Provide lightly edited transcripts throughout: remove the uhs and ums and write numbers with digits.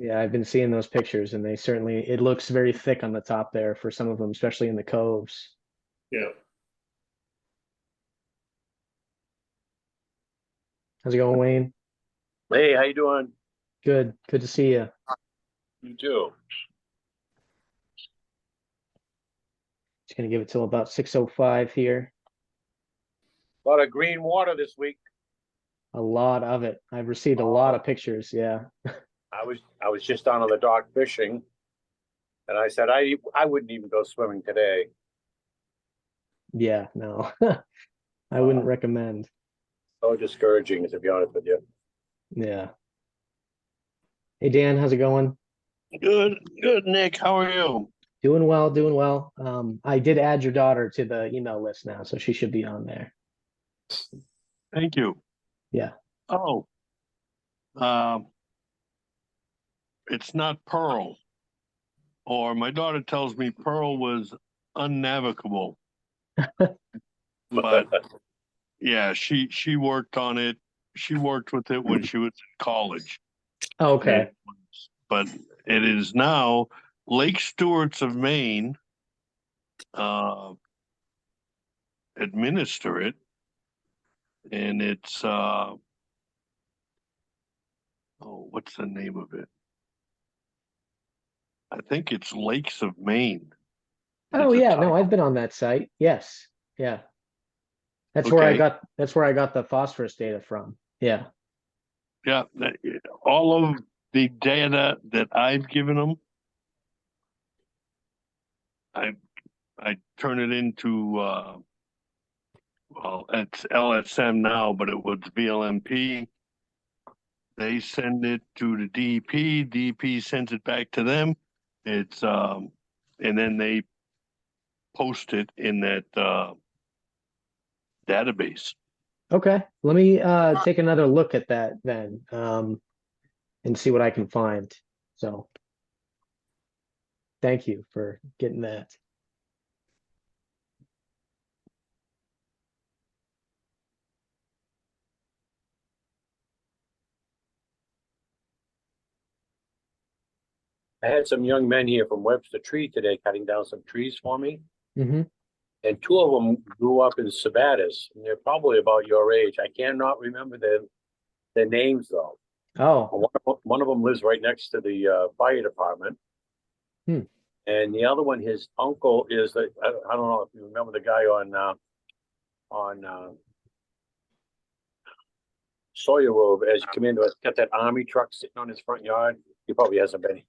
Yeah, I've been seeing those pictures and it looks very thick on the top there for some of them, especially in the coves. Yeah. How's it going, Wayne? Hey, how you doing? Good. Good to see you. You too. Just gonna give it till about 6:05 here. A lot of green water this week. A lot of it. I've received a lot of pictures. Yeah. I was just down on the dock fishing, and I said I wouldn't even go swimming today. Yeah, no. I Uh, wouldn't recommend. so discouraging, to be honest with you. Yeah. Hey Dan, how's it going? Good, good, Nick. How are you? Doing well, doing well. I did add your daughter to the email list now, so she should be on there. Thank you. Yeah. Oh, um, it's not Pearl, or my daughter tells me Pearl was unnavigable. But yeah, she worked on it. She worked with it when she was in college. Okay. But it is now Lake Stewart's of Maine administer it, and it's what's the name of it? I think it's Lakes of Maine. Oh Is the yeah, no, title. I've been on that site. Yes. Yeah. Okay. That's where I got the phosphorus data from. Yeah. Yeah, all of the data that I've given them, I I turn it into well, it's LSM now, but it was VLMP. They send it to the DEP. DEP sends it back to them. It's and then they post it in that database. Okay. Let me take another look at that then, and see what I can find. So thank you for getting that. I had some young men here from Webster Tree today cutting down some trees for me, Hmm. and two of them grew up in Sabattus, and they're probably about your age. I cannot remember their names though. Oh. One of them lives right next to the fire department. Hmm. And the other one, his uncle is I don't know if you remember the guy on Sawyer Road as you come into it, got that army truck sitting on his front yard. He probably hasn't been.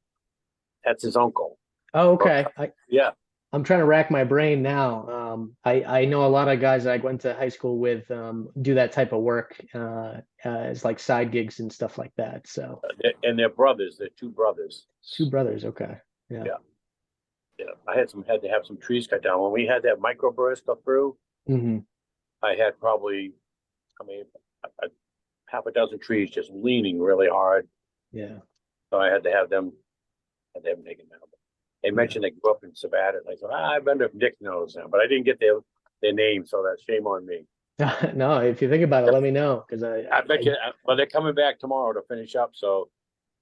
That's his uncle. Oh, okay. Yeah. I'm trying to rack my brain now. I know a lot of guys I went to high school with do that type of work as like side gigs and stuff like that. So And they're brothers. They're two brothers. two brothers. Okay. Yeah. Yeah. Yeah. Had to have some trees cut down. When we had that microburst go through, Hmm. I had probably, I mean, half a dozen trees just leaning really hard. Yeah. So I had to have them taken down. They mentioned they grew up in Sabattus. I said, I wonder if Dick knows them, but I didn't get their name, so that's shame on me. No, if you think about it, let me know because I bet you, but they're coming back tomorrow to finish up, so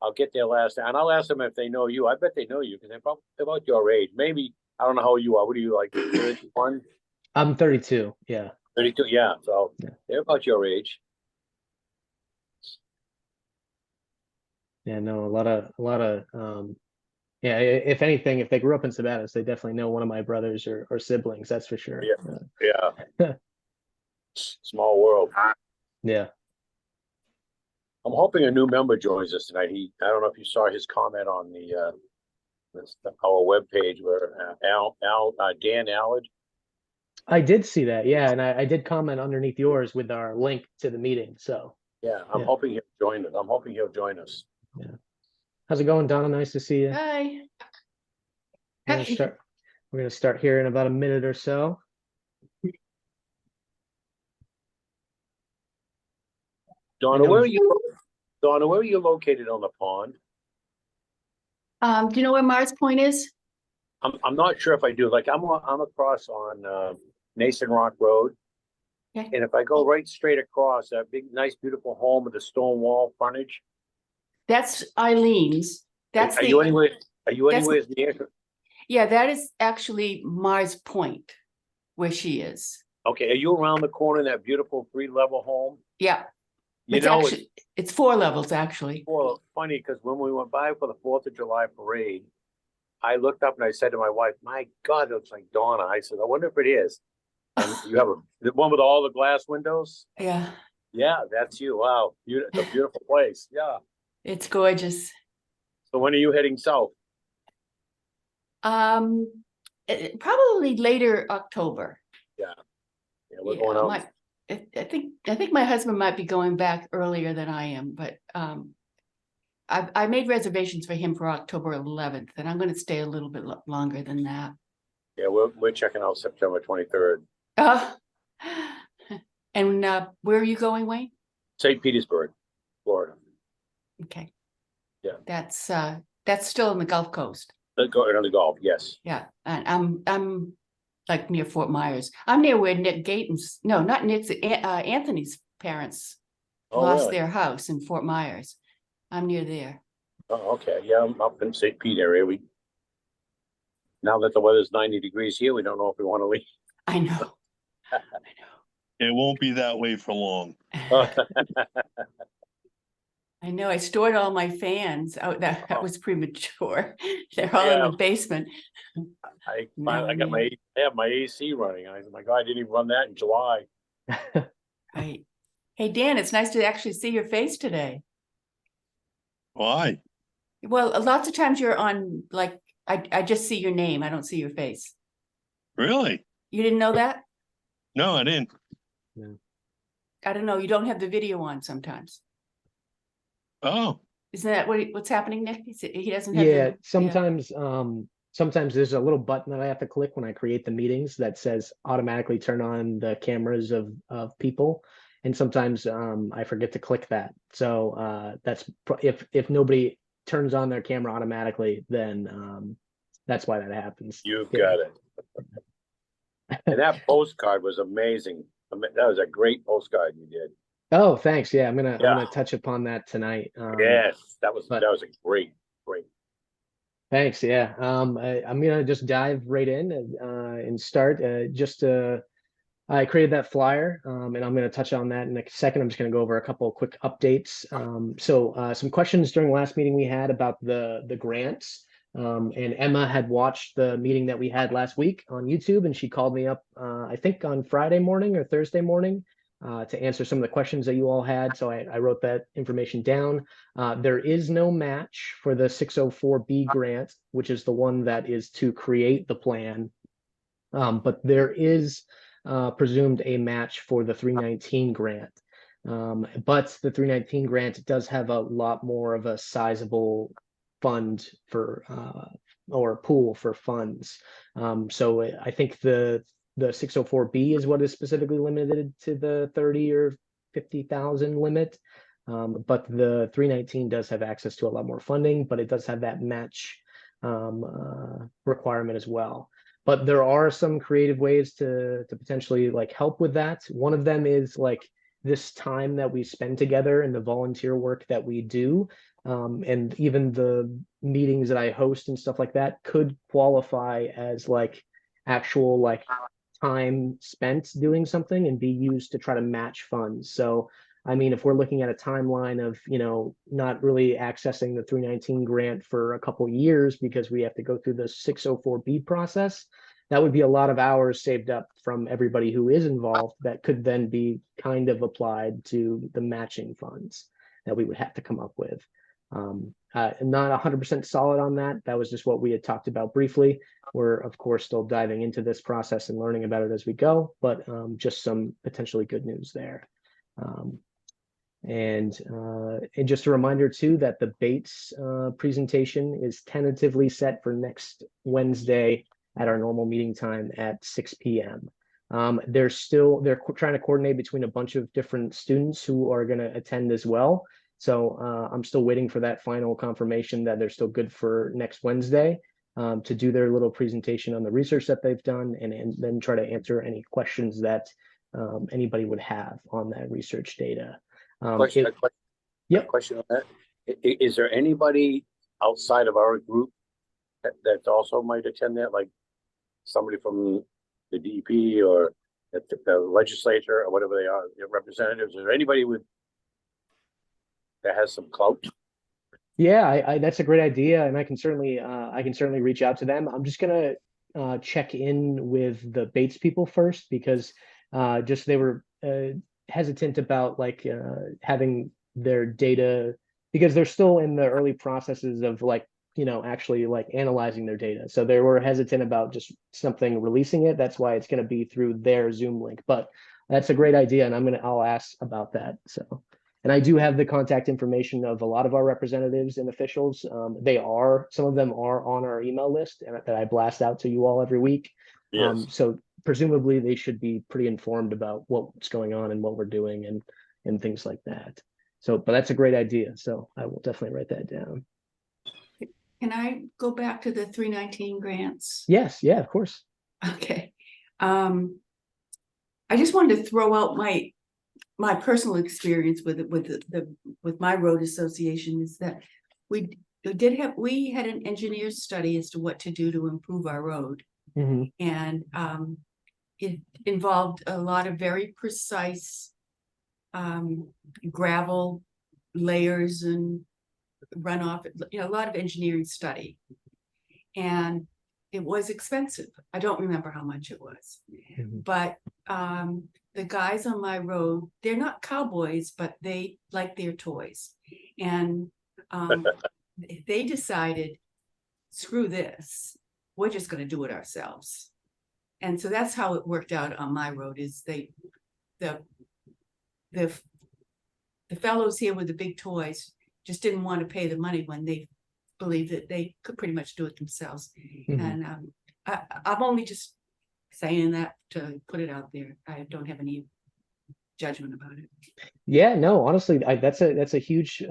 I'll get their last, and I'll ask them if they know you. I bet they know you because they're about your age. Maybe, I don't know how you are. What are you, like, 31? I'm 32. Yeah. 32, yeah. So Yeah. they're about your age. Yeah. No, a lot of yeah, if anything, if they grew up in Sabattus, they definitely know one of my brothers or siblings, that's for sure. Yeah. Small world. Yeah. I'm hoping a new member joins us tonight. I don't know if you saw his comment on our webpage where Dan Allard. I did see that, yeah, and I did comment underneath yours with our link to the meeting. So Yeah, I'm hoping he'll join us. I'm hoping he'll join us. yeah. How's it going, Donna? Nice to see you. Hi. We're gonna start here in about a minute or so. Donna, where are you located on the pond? Do you know where Mars Point is? I'm not sure if I do. Like I'm across on Nason Rock Road. Okay. And if I go right straight across that big, nice, beautiful home with a stone wall frontage. That's Eileen's. That's Are you the, anywhere, that's- near? yeah, that is actually Mars Point where she is. Okay, are you around the corner in that beautiful 3-level home? Yeah, You it's know, actually, it's 4 levels actually. well, funny, because when we went by for the 4th of July parade, I looked up and I said to my wife, my God, it looks like Donna. I said, I wonder if it is. And you have the one with all the glass windows? Yeah, Yeah, that's you. Wow. It's a beautiful place. Yeah. it's gorgeous. So when are you heading south? Probably later October. Yeah, we're going out. I think my husband might be going back earlier than I am, but I made reservations for him for October 11th, and I'm going to stay a little bit longer than that. Yeah, we're checking out September 23rd. And where are you going, Wayne? St. Petersburg, Florida. Okay. Yeah. That's still in the Gulf Coast. Going on the golf, yes. Yeah, and I'm like near Fort Myers. I'm near where Nick Gatens, no, not Nick's, Anthony's parents lost Really? their house in Fort Myers. I'm near there. Oh, okay. Yeah, I'm up in St. Pete area. Now that the weather's 90 degrees here, we don't know if we want to leave. I know. It won't be that way for long. I know. I stored all my fans out. That was premature. They're all in Yeah. the basement. I No, got I have my AC running. I said, my God, I didn't even run that in July. Right. Hey, Dan, it's nice to actually see your face today. Why? Well, lots of times you're on, like, I just see your name. I don't see your face. Really? You didn't know that? No, I didn't. I don't know. You don't have the video on sometimes. Oh, Isn't that what's happening, Nick? He doesn't have Yeah, the, sometimes there's a little button that I have to click when I create the meetings that says automatically turn on the cameras of people. And sometimes I forget to click that. So that's if nobody turns on their camera automatically, then that's why that happens. You've Yeah. got it. And that postcard was amazing. That was a great postcard you did. Oh, thanks. Yeah, I'm gonna touch upon that tonight. Yes, that was but- a great. Thanks. Yeah. I'm gonna just dive right in and start. I created that flyer, and I'm gonna touch on that in a second. I'm just gonna go over a couple of quick updates. Some questions during the last meeting we had about the grants. And Emma had watched the meeting that we had last week on YouTube, and she called me up, I think on Friday morning or Thursday morning, to answer some of the questions that you all had. So I wrote that information down. There is no match for the 604B grant, which is the one that is to create the plan. But there is presumed a match for the 319 grant. But the 319 grant does have a lot more of a sizable fund for or pool for funds. So I think the 604B is what is specifically limited to the 30 or 50,000 limit. But the 319 does have access to a lot more funding, but it does have that match requirement as well. But there are some creative ways to potentially like help with that. One of them is like this time that we spend together and the volunteer work that we do. And even the meetings that I host and stuff like that could qualify as like actual like time spent doing something and be used to try to match funds. So I mean, if we're looking at a timeline of, not really accessing the 319 grant for a couple years because we have to go through the 604B process, that would be a lot of hours saved up from everybody who is involved that could then be kind of applied to the matching funds that we would have to come up with. I'm not 100% solid on that. That was just what we had talked about briefly. We're, of course, still diving into this process and learning about it as we go, but just some potentially good news there. And just a reminder too that the Bates presentation is tentatively set for next Wednesday at our normal meeting time at 6 p.m. They're trying to coordinate between a bunch of different students who are going to attend as well. So I'm still waiting for that final confirmation that they're still good for next Wednesday to do their little presentation on the research that they've done and then try to answer any questions that anybody would have on that research data. Question on that. Is there anybody outside of our group that also might attend that, like somebody from the DEP or the legislature or whatever they are, your representatives? Is there anybody that has some clout? Yeah, that's a great idea, and I can certainly reach out to them. I'm just gonna check in with the Bates people first because just they were hesitant about like having their data because they're still in the early processes of like actually like analyzing their data. So they were hesitant about just something releasing it. That's why it's going to be through their Zoom link. But that's a great idea, and I'll ask about that. So. And I do have the contact information of a lot of our representatives and officials. Some of them are on our email list and that I blast out to you all every week. Yes. So presumably they should be pretty informed about what's going on and what we're doing and things like that. So, but that's a great idea. So I will definitely write that down. Can I go back to the 319 grants? Yes, yeah, of course. Okay. I just wanted to throw out my personal experience with my road association is that we had an engineer's study as to what to do to improve our road. Mm-hmm. And it involved a lot of very precise gravel layers and runoff, a lot of engineering study. And it was expensive. I don't remember how much it was, but the guys on my road, they're not cowboys, but they like their toys. And they decided, screw this, we're just going to do it ourselves. And so that's how it worked out on my road is the fellows here with the big toys just didn't want to pay the money when they believed that they could pretty much do it themselves. And I'm only just saying that to put it out there. I don't have any judgment about it. Yeah, no, honestly, that's a huge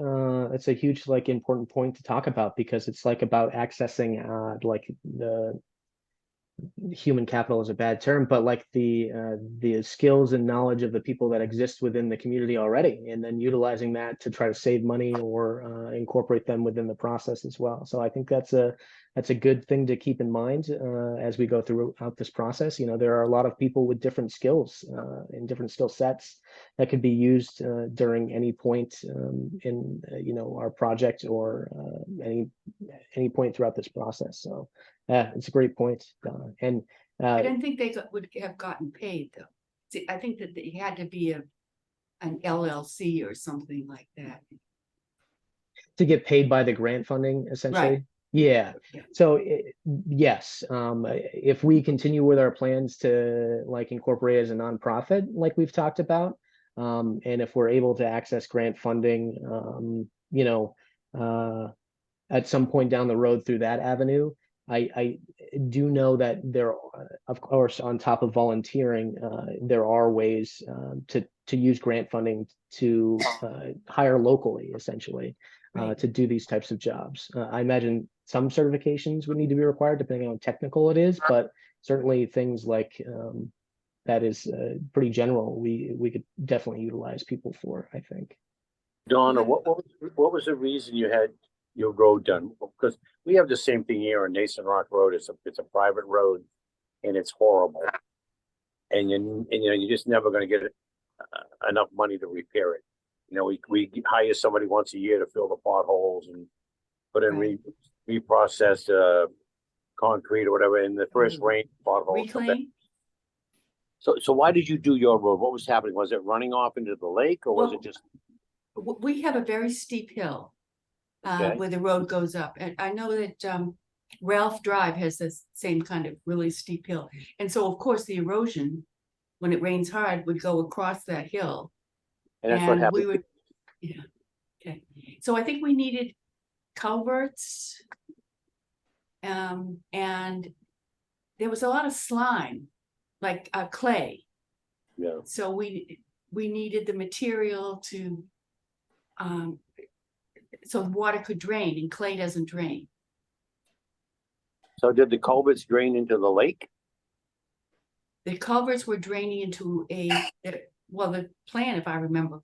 like important point to talk about because it's like about accessing like the human capital is a bad term, but like the skills and knowledge of the people that exist within the community already, and then utilizing that to try to save money or incorporate them within the process as well. So I think that's a good thing to keep in mind as we go throughout this process. There are a lot of people with different skills and different skill sets that could be used during any point in our project or any point throughout this process. So. Yeah, it's a great point, Donna. And I don't think they would have gotten paid though. See, I think that they had to be an LLC or something like that to get paid by the grant funding, essentially. Right. Yeah. Yeah. So yes, if we continue with our plans to like incorporate as a nonprofit, like we've talked about, and if we're able to access grant funding, at some point down the road through that avenue. I do know that there, of course, on top of volunteering, there are ways to use grant funding to hire locally, essentially, to do these types of jobs. I imagine some certifications would need to be required depending on how technical it is, but certainly things like that is pretty general. We could definitely utilize people for, I think. Donna, what was the reason you had your road done? Because we have the same thing here on Nason Rock Road. It's a private road, and it's horrible. And you're just never going to get enough money to repair it. We hire somebody once a year to fill the potholes and put in reprocessed concrete or whatever. In the first rain, potholes. Reclaim. So why did you do your road? What was happening? Was it running off into the lake, or was it just? We have a very steep hill where the road goes up. And I know that Ralph Drive has this same kind of really steep hill. And so, of course, the erosion, when it rains hard, would go across that hill. And that's what happened. We would, yeah. Okay. So I think we needed culverts. And there was a lot of slime, like clay. Yeah. So we needed the material to so water could drain, and clay doesn't drain. So did the culverts drain into the lake? The culverts were draining into the plan, if I remember,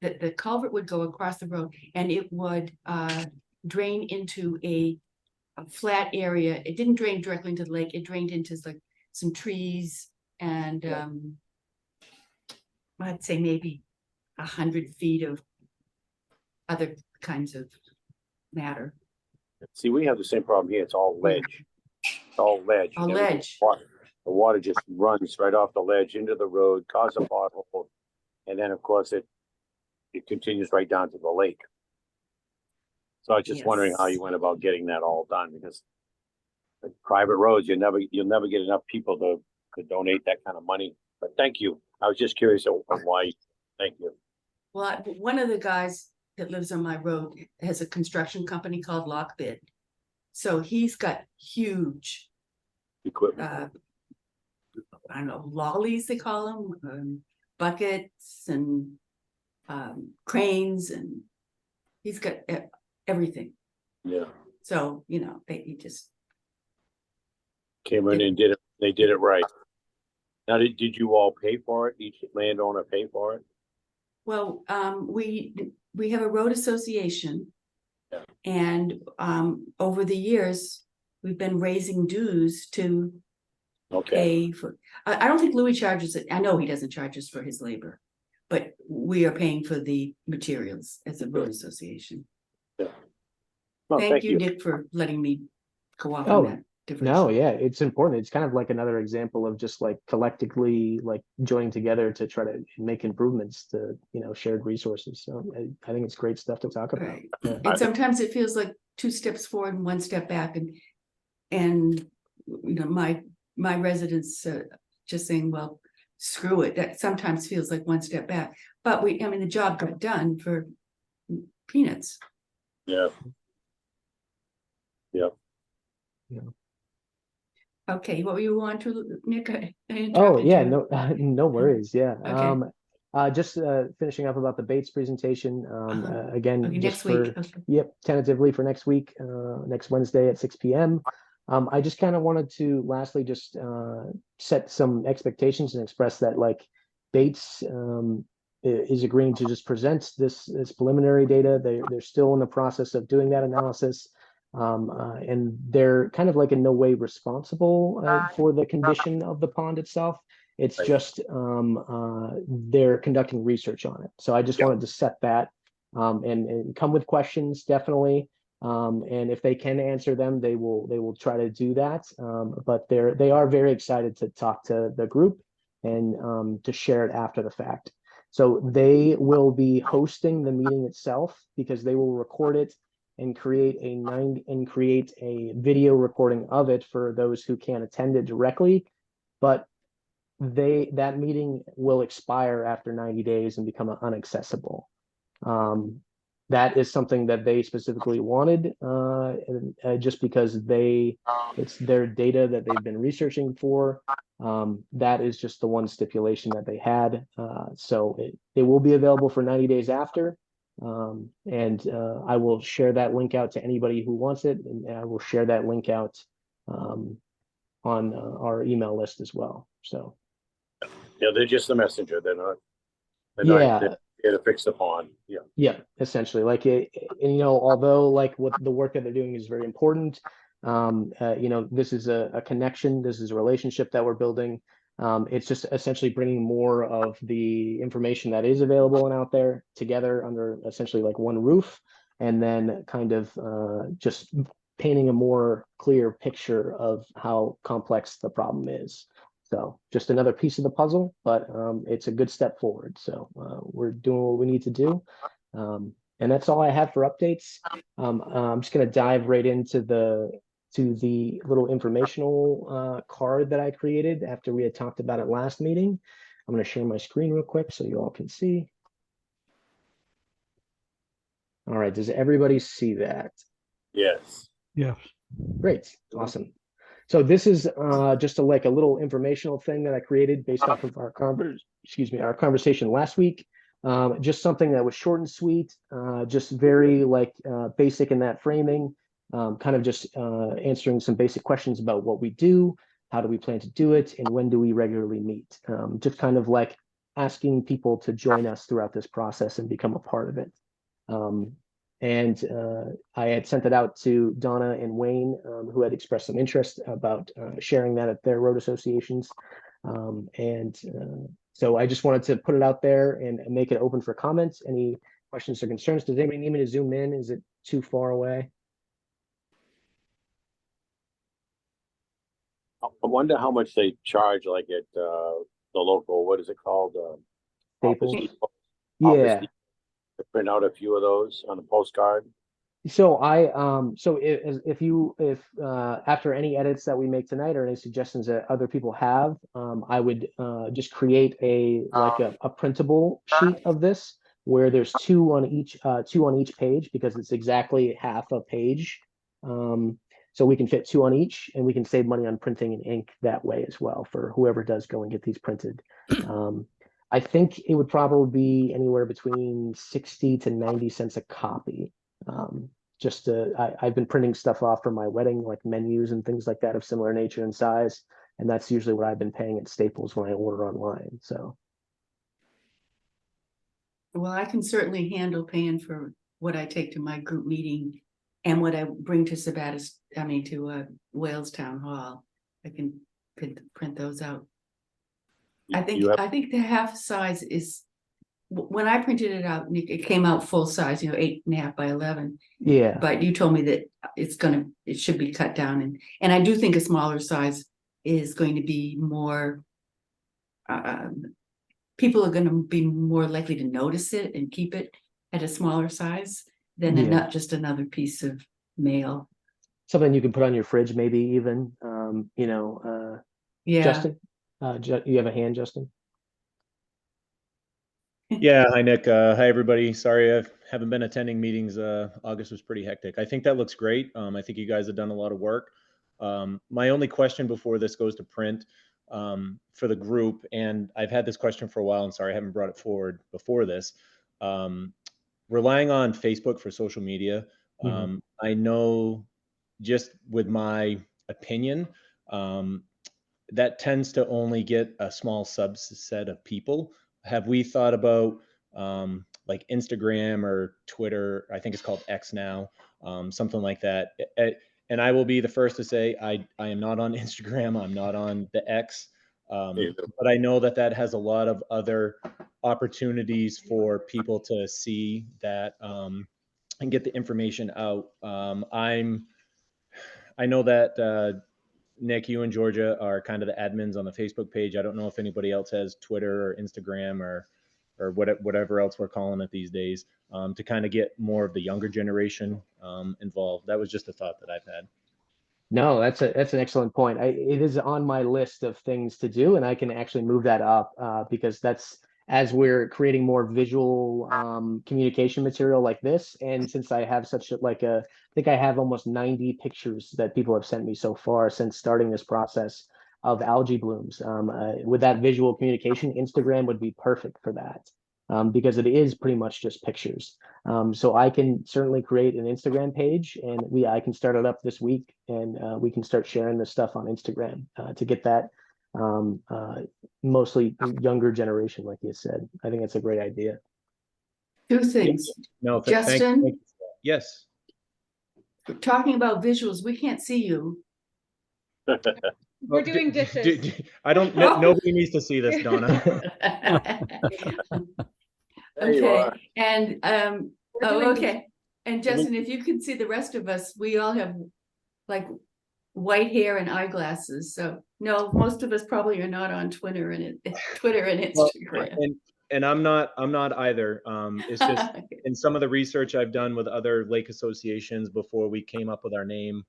that the culvert would go across the road and it would drain into a flat area. It didn't drain directly into the lake. It drained into like some trees and I'd say maybe 100 feet of other kinds of matter. See, we have the same problem here. It's all ledge. It's all ledge. All And everything- ledge. The water just runs right off the ledge into the road, causes a pothole, and then of course it continues right down to the lake. So I was just wondering how you went about getting that all done, because the private roads, you'll never get enough people to donate that kind of money. But thank you. I was just curious of why. Thank you. Well, one of the guys that lives on my road has a construction company called Lockbid. So he's got huge, Equipment. I don't know, lollies they call them, buckets and cranes, and he's got everything. Yeah. So, you know, he just, Came in and did it. They did it right. Now, did you all pay for it? Each landowner pay for it? well, we have a road association. Yeah. And over the years, we've been raising dues to Okay. pay for, I don't think Louis charges it. I know he doesn't charge us for his labor, but we are paying for the materials as a road association. Yeah. Well, Thank you, Dick, for letting me go off Oh, on that. No, yeah, it's important. It's kind of like another example of just like collectively like joining together to try to make improvements to, you know, shared resources. So I think it's great stuff to talk about. Right. Yeah. And sometimes it feels like 2 steps forward and 1 step back, and you know, my residents just saying, well, screw it. That sometimes feels like 1 step back, but I mean, the job got done for peanuts. Yeah. Yeah. Okay, what were you on to, Nick? I Oh interrupted yeah, you. no worries. Yeah. Okay. Just finishing up about the Bates presentation. Again, Okay, just next week. for Okay. yep, tentatively for next week, next Wednesday at 6 p.m. I just kind of wanted to lastly just set some expectations and express that like Bates is agreeing to just present this preliminary data. They're still in the process of doing that analysis. And they're kind of like in no way responsible for the condition of the pond itself. It's Right. just they're conducting research on it. So I just wanted to set that and come with questions, definitely. And if they can answer them, they will try to do that. But they are very excited to talk to the group and to share it after the fact. So they will be hosting the meeting itself because they will record it and create a video recording of it for those who can't attend it directly. But that meeting will expire after 90 days and become unaccessible. That is something that they specifically wanted, just because it's their data that they've been researching for. That is just the one stipulation that they had. So it will be available for 90 days after. And I will share that link out to anybody who wants it, and I will share that link out on our email list as well. So Yeah, they're just the messenger. They're not here to fix the pond. Yeah. Yeah, essentially, like and you know, although like what the work that they're doing is very important, you know, this is a connection, this is a relationship that we're building. It's just essentially bringing more of the information that is available and out there together under essentially like one roof, and then kind of just painting a more clear picture of how complex the problem is. So just another piece of the puzzle, but it's a good step forward. So we're doing what we need to do. And that's all I have for updates. I'm just going to dive right into the little informational card that I created after we had talked about it last meeting. I'm going to share my screen real quick so you all can see. All right, does everybody see that? Yes. Yes. Great, awesome. So this is just a little informational thing that I created based off of our conversation last week. Just something that was short and sweet, just very basic in that framing, kind of just answering some basic questions about what we do, how do we plan to do it, and when do we regularly meet. Just kind of like asking people to join us throughout this process and become a part of it. And I had sent it out to Donna and Wayne, who had expressed some interest about sharing that at their road associations. So I just wanted to put it out there and make it open for comments. Any questions or concerns? Does anybody need me to zoom in? Is it too far away? I wonder how much they charge, like at the local, what is it called? Office Staples? Depot. Office Yeah. Depot, to print out a few of those on a postcard. So if after any edits that we make tonight or any suggestions that other people have, I would just create a printable sheet of this where there's two on each page, because it's exactly half a page. So we can fit two on each, and we can save money on printing and ink that way as well for whoever does go and get these printed. I think it would probably be anywhere between 60 to 90 cents a copy. I've been printing stuff off for my wedding, like menus and things like that of similar nature and size. And that's usually what I've been paying at Staples when I order online. So, Well, I can certainly handle paying for what I take to my group meeting and what I bring to Sabattus, to Wales Town Hall. I can print those out. I think the half size is, when I printed it out, it came out full size, 8.5 by 11. yeah. But you told me that it should be cut down, and I do think a smaller size is going to be more, people are going to be more likely to notice it and keep it at a smaller size than not just another piece of mail. Something you can put on your fridge, maybe even, Yeah. Justin, you have a hand, Justin? Yeah, hi Nick. Hi everybody. Sorry I haven't been attending meetings. August was pretty hectic. I think that looks great. I think you guys have done a lot of work. My only question before this goes to print for the group, and I've had this question for a while, and sorry I haven't brought it forward before this. Relying on Facebook for social media, I know, just with my opinion, that tends to only get a small subset of people. Have we thought about like Instagram or Twitter? I think it's called X now, something like that. And I will be the first to say I am not on Instagram. I'm not on the X. But I know that has a lot of other opportunities for people to see that and get the information out. I know that Nick, you and Georgia are kind of the admins on the Facebook page. I don't know if anybody else has Twitter or Instagram or whatever else we're calling it these days, to kind of get more of the younger generation involved. That was just a thought that I've had. No, that's an excellent point. It is on my list of things to do, and I can actually move that up because that's, as we're creating more visual communication material like this, and since I have I think I have almost 90 pictures that people have sent me so far since starting this process of algae blooms. With that visual communication, Instagram would be perfect for that. Because it is pretty much just pictures. So I can certainly create an Instagram page, and I can start it up this week, and we can start sharing this stuff on Instagram to get that mostly younger generation, like you said. I think that's a great idea. Two things. No, Justin, thank you. Yes. talking about visuals, we can't see you. We're doing dishes. I don't. Nobody needs to see this, Donna. Okay, and doing okay, and Justin, if you can see the rest of us, we all have like white hair and eyeglasses. So no, most of us probably are not on Twitter and Instagram. And I'm not either. It's just in some of the research I've done with other lake associations before we came up with our name,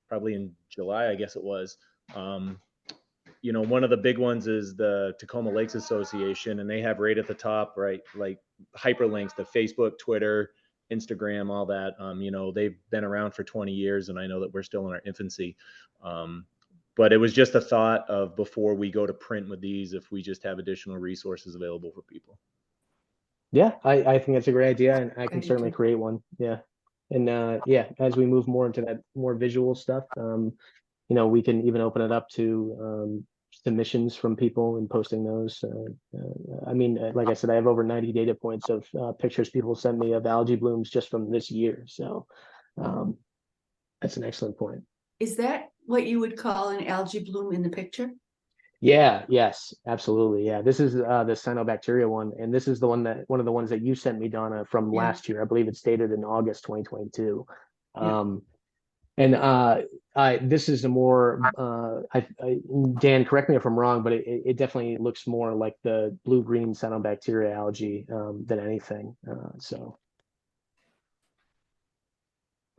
probably in July, I guess it was. One of the big ones is the Tacoma Lakes Association, and they have right at the top, right, like hyperlinks to Facebook, Twitter, Instagram, all that. They've been around for 20 years, and I know that we're still in our infancy. But it was just a thought of, before we go to print with these, if we just have additional resources available for people. Yeah, I think that's a great idea, and I can certainly create one. Yeah. And as we move more into that more visual stuff, we can even open it up to submissions from people and posting those. I mean, like I said, I have over 90 data points of pictures people sent me of algae blooms just from this year. So that's an excellent point. Is that what you would call an algae bloom in the picture? Yeah, yes, absolutely. Yeah, this is the cyanobacteria one, and this is the one of the ones that you sent me, Donna, from Yeah. last year. I believe it's dated in August 2022. Yeah. And this is a more Dan, correct me if I'm wrong, but it definitely looks more like the blue-green cyanobacteria algae than anything. So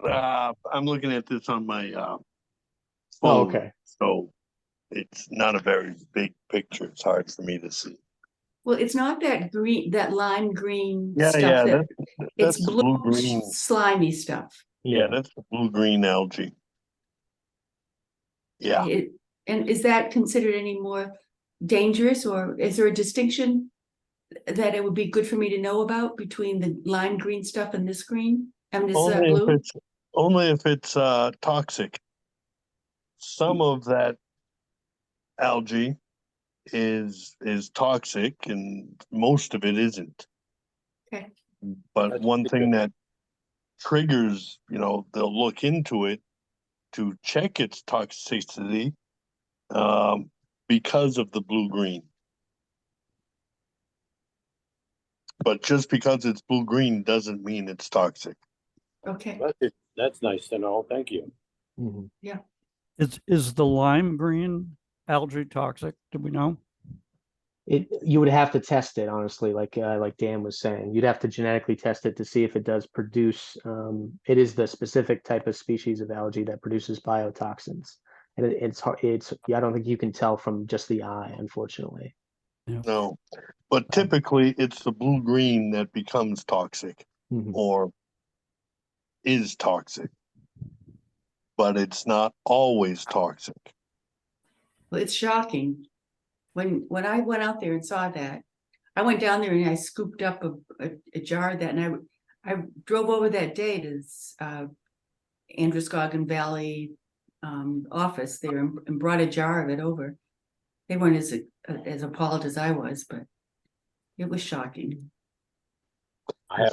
I'm looking at this on my oh, phone, okay. so it's not a very big picture. It's hard for me to see. Well, it's not that green, that lime green Yeah, stuff. yeah, That that's it's the blue, blue-green. slimy stuff. Yeah, that's the blue-green algae. Yeah. And is that considered any more dangerous, or is there a distinction that it would be good for me to know about between the lime green stuff and this green and this blue? Only if it's toxic. Some of that algae is toxic, and most of it isn't. Okay. But That's one pretty thing good. that triggers, they'll look into it to check its toxicity because of the blue-green. But just because it's blue-green doesn't mean it's toxic. Okay. That's nice to know. Thank you. Mhm. Is the lime green algae toxic? Do we know? You would have to test it, honestly, like Dan was saying. You'd have to genetically test it to see if it does produce. It is the specific type of species of algae that produces biotoxins, and it's hard. I don't think you can tell from just the eye, unfortunately. No, but typically it's the blue-green that becomes toxic Mhm. or is toxic, but it's not always toxic. Well, it's shocking. When I went out there and saw that, I went down there and I scooped up a jar of that, and I drove over that day to Androscoggin Valley office there and brought a jar of it over. They weren't as appalled as I was, but it was shocking. I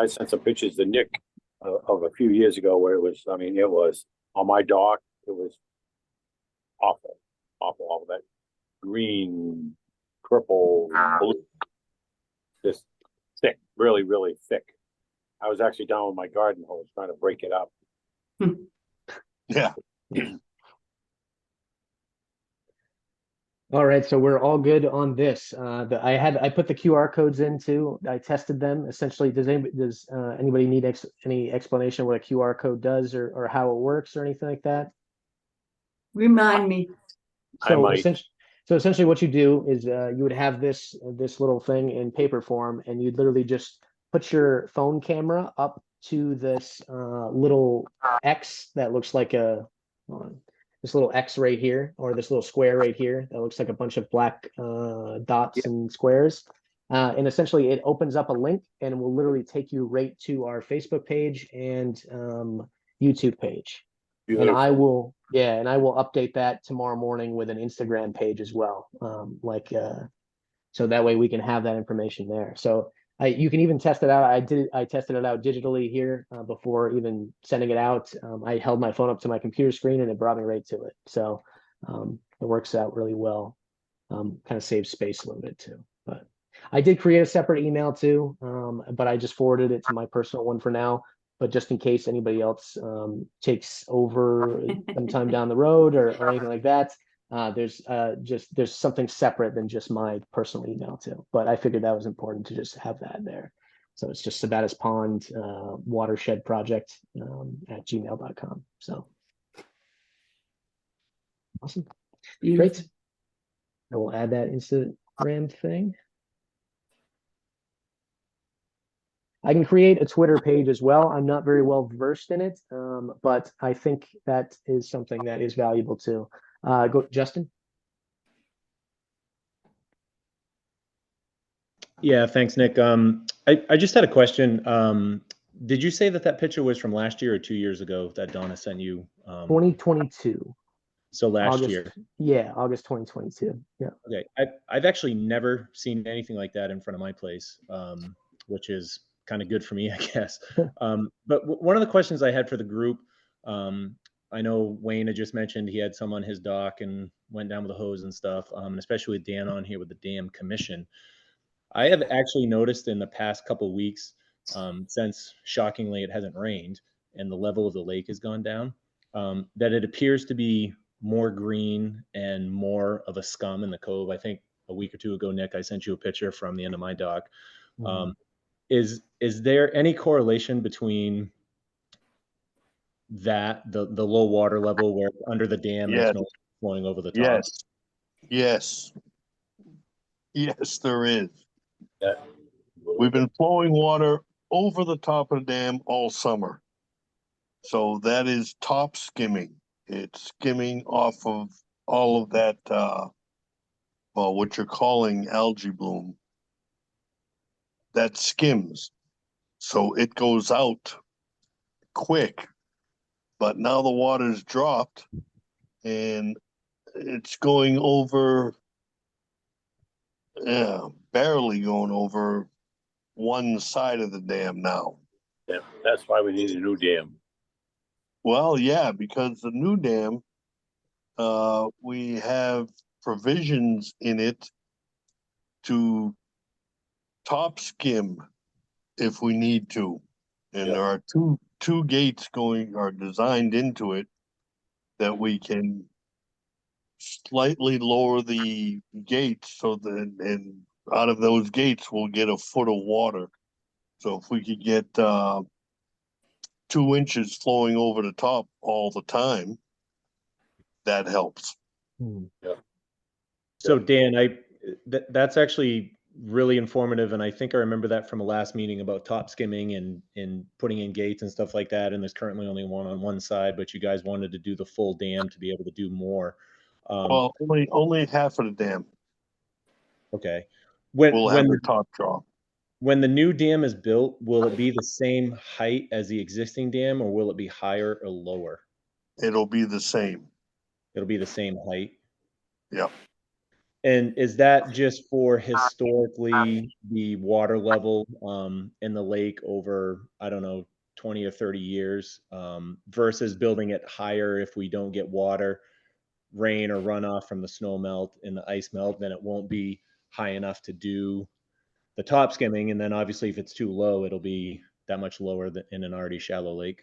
sent some pictures to Nick of a few years ago where it was on my dock. It was awful. That green, purple, blue, just thick, really, really thick. I was actually down with my garden hose trying to break it up. Yeah. All right, so we're all good on this. I put the QR codes in too. I tested them. Essentially, does anybody need any explanation of what a QR code does or how it works or anything like that? Remind me. So essentially what you do is you would have this little thing in paper form, and you'd literally just put your phone camera up to this little X that looks like this little X right here, or this little square right here that looks like a bunch of black dots and squares. And essentially it opens up a link and it will literally take you right to our Facebook page and YouTube page. Beautiful. And I will update that tomorrow morning with an Instagram page as well. So that way we can have that information there. So you can even test it out. I tested it out digitally here before even sending it out. I held my phone up to my computer screen and it brought me right to it. So it works out really well. Kind of saves space a little bit too. But I did create a separate email too, but I just forwarded it to my personal one for now. But just in case anybody else takes over sometime down the road or anything like that, there's something separate than just my personal email too. But I figured that was important to just have that there. So it's just Sabattus Pond Watershed Project at gmail.com. So awesome. Beautiful. Great. I will add that Instagram thing. I can create a Twitter page as well. I'm not very well versed in it, but I think that is something that is valuable too. Go, Justin. Yeah, thanks, Nick. I just had a question. Did you say that picture was from last year or 2 years ago that Donna sent you? 2022. So last August, year. yeah, August 2022. Yeah. Okay, I've actually never seen anything like that in front of my place, which is kind of good for me, I guess. But one of the questions I had for the group, I know Wayne had just mentioned he had some on his dock and went down with a hose and stuff, and especially with Dan on here with the dam commission. I have actually noticed in the past couple weeks, since shockingly it hasn't rained and the level of the lake has gone down, that it appears to be more green and more of a scum in the cove. I think a week or two ago, Nick, I sent you a picture from the end of my dock. Is there any correlation between the low water level where under the dam there's Yes, no flowing over the top? yes, yes, yes, there is. Yeah. We've been flowing water over the top of the dam all summer. So that is top skimming. It's skimming off of all of that, well, what you're calling algae bloom. That skims. So it goes out quick. But now the water's dropped and it's going over, yeah, barely going over one side of the dam now. Yeah, that's why we need a new dam. Well, yeah, because the new dam, we have provisions in it to top skim if we need to. And Yeah. there are two gates are designed into it that we can slightly lower the gates so that, and out of those gates we'll get a foot of water. So if we could get 2 inches flowing over the top all the time, that helps. So Dan, that's actually really informative, and I think I remember that from a last meeting about top skimming and putting in gates and stuff like that. And there's currently only one on one side, but you guys wanted to do the full dam to be able to do more. Well, only half of the dam Okay. will have When the top draw. when the new dam is built, will it be the same height as the existing dam, or will it be higher or lower? It'll be the same. It'll be the same height. Yep. And is that just for historically the water level in the lake over, I don't know, 20 or 30 years versus building it higher if we don't get water, rain or runoff from the snow melt and the ice melt, then it won't be high enough to do the top skimming. And then obviously if it's too low, it'll be that much lower than in an already shallow lake.